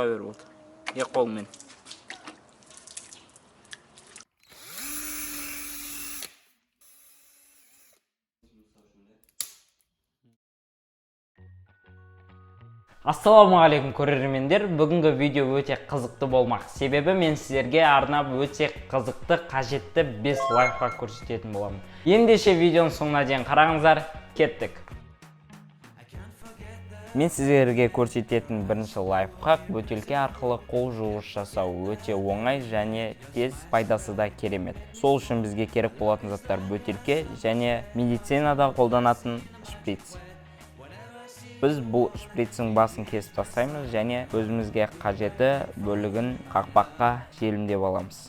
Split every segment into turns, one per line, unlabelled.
беріп отыр. Қолмен.
Ассалаумағалейкум көрермендер, бүгінгі видео өте қызықты болмақ. Себебі мен сіздерге арнап өте қызықты, қажетті 5 лайфхак көрсететін боламын. Ендеше видеоның соңына дейін қараңыздар, кеттік. Мен сіздерге көрсететін бірінші лайфхак бөтелке арқылы қол жуғыш жасау өте оңай және тез, пайдасы да керемет. Сол үшін бізге керек болатын заттар бөтелке және медицинада қолданатын шприц. Біз бұл шприцтің басын кесіп тастаймыз және өзімізге қажетті бөлігін қақпаққа желімдеп аламыз.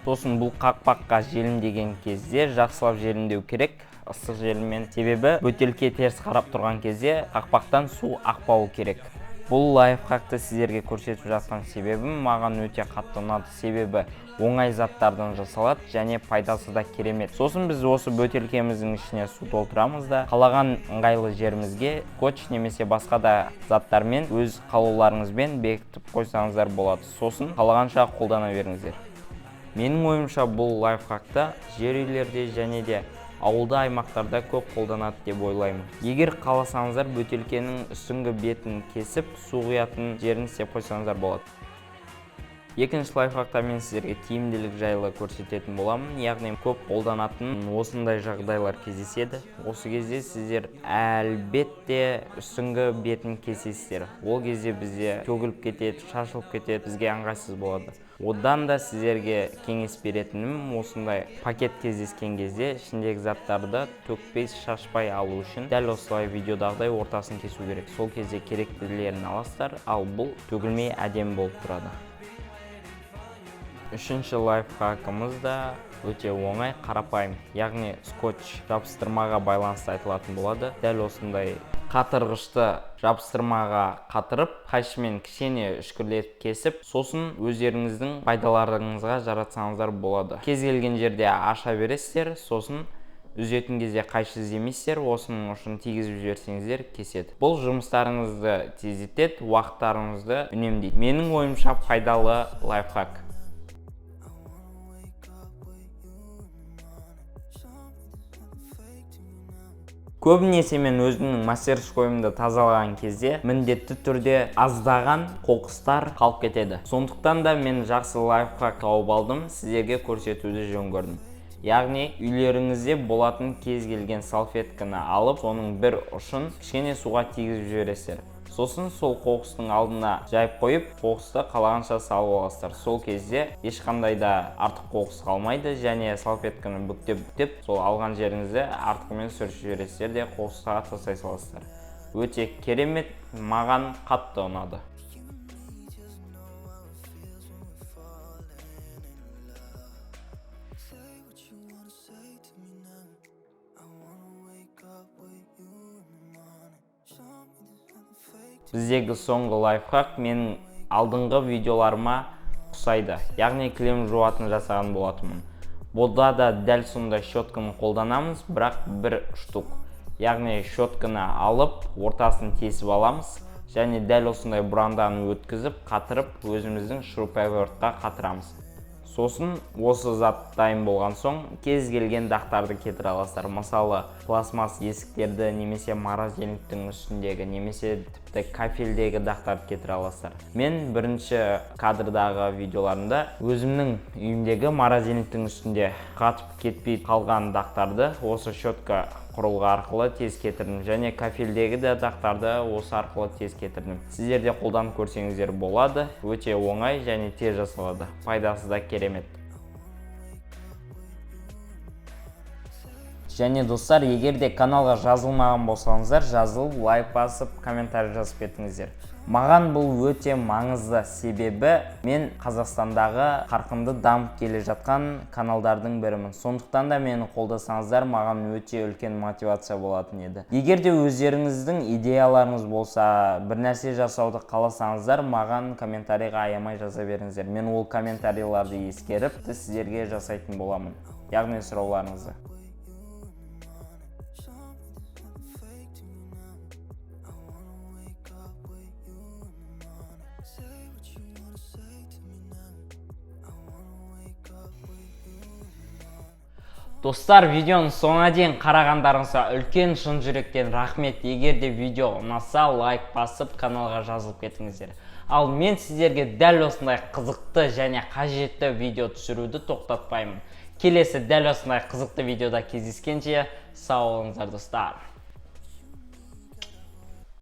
Сосын бұл қақпаққа желімдеген кезде жақсылап желімдеу керек, ыстық желіммен. Себебі бөтелке теріс қарап тұрған кезде қақпақтан су ақпауы керек. Бұл лайфхакты сіздерге көрсетіп жатқан себебім маған өте қатты ұнады. Себебі оңай заттардан жасалады және пайдасы да керемет. Сосын біз осы бөтелкеміздің ішіне су толтырамыз да қалаған ыңғайлы жерімізге скотч немесе басқа да заттармен өз қалауларыңызбен бекітіп қойсаңыздар болады. Сосын қалағанша қолдана беріңіздер. Менің ойымша бұл лайфхакты жер үйлерде және де ауылда аймақтарда көп қолданады деп ойлаймын. Егер қаласаңыздар бөтелкенің үстіңгі бетін кесіп су құятын жерін істеп қойсаңыздар болады. Екінші лайфхакта мен сіздерге тиімділік жайлы көрсететін боламын. Яғни көп қолданатын осындай жағдайлар кездеседі. Осы кезде сіздер әлбетте үстіңгі бетін кесесіздер. Ол кезде бізде төгіліп кетеді, шашылып кетеді, бізге ыңғайсыз болады. Одан да сіздерге кеңес беретінім осындай пакет кездескен кезде ішіндегі заттарды төкпей, шашпай алу үшін дәл осылай видеодағыдай ортасын кесу керек. Сол кезде керектілерін аласыздар, ал бұл төгілмей әдемі болып тұрады. Үшінші лайфхакымыз да өте оңай, қарапайым. Яғни скотч жабыстырмаға байланысты айтылатын болады. Дәл осындай қатырғышты жабыстырмаға қатырып, қайшымен кішкене үшкірлетіп кесіп, сосын өздеріңіздің пайдаларыңызға жаратсаңыздар болады. Кез келген жерде аша бересіздер, сосын үзетін кезде қайшы іздемейсіздер, осының ұшын тигізіп жіберсеңіздер кеседі. Бұл жұмыстарыңызды тездетеді, уақыттарыңызды үнемдейді. Менің ойымша пайдалы лайфхак. Көбінесе мен өзімнің мастерскойымды тазалаған кезде міндетті түрде аздаған қоқыстар қалып кетеді. Сондықтан да мен жақсы лайфхак тауып алдым, сіздерге көрсетуді жөн көрдім. Яғни үйлеріңізде болатын кез келген салфетканы алып, соның бір ұшын кішкене суға тигізіп жібересіздер. Сосын сол қоқыстың алдына жайып қойып, қоқысты қалағанша салып аласыздар. Сол кезде ешқандай да артық қоқыс қалмайды және салфетканы бүктеп, сол алған жеріңізді артығымен сүріп жібересіздер де қоқысқа тастай саласыздар. Өте керемет, маған қатты ұнады. Біздегі соңғы лайфхак менің алдыңғы видеоларыма ұқсайды. Яғни кілем жуатын жасаған болатынмын. Бұда да дәл сондай щетканы қолданамыз, бірақ бір штук. Яғни щетканы алып, ортасын тесіп аламыз және дәл осындай бұранданы өткізіп, қатырып, өзіміздің шуруповертқа қатырамыз. Сосын осы зат дайын болған соң кез келген дақтарды кетіре аласыздар. Мысалы, пластмасс есіктерді немесе морозильниктің үстіндегі немесе тіпті кафельдегі дақтарды кетіре аласыздар. Мен бірінші кадрдағы видеоларымда өзімнің үйімдегі морозильниктің үстінде қатып кетпей қалған дақтарды осы щетка құрылғы арқылы тез кетірдім және кафельдегі де дақтарды осы арқылы тез кетірдім. Сіздер де қолданып көрсеңіздер болады. Өте оңай және тез жасалады. Пайдасы да керемет. Және достар, егер де каналға жазылмаған болсаңыздар, жазылып, лайк басып, комментарий жазып кетіңіздер. Маған бұл өте маңызды, себебі мен Қазақстандағы қарқынды дамып келе жатқан каналдардың бірімін. Сондықтан да мені қолдасаңыздар, маған өте үлкен мотивация болатын еді. Егер де өздеріңіздің идеяларыңыз болса, бір нәрсе жасауды қаласаңыздар, маған комментарийға аямай жаза беріңіздер. Мен ол комментарийларды ескеріп, сіздерге жасайтын боламын. Яғни сұрауларыңызды. Достар, видеоны соңына дейін қарағандарыңызға үлкен шын жүректен рахмет. Егер де видео ұнаса, лайк басып, каналға жазылып кетіңіздер. Ал мен сіздерге дәл осындай қызықты және қажетті видео түсіруді тоқтатпаймын. Келесі дәл осындай қызықты видеода кездескенше сау болыңыздар достар.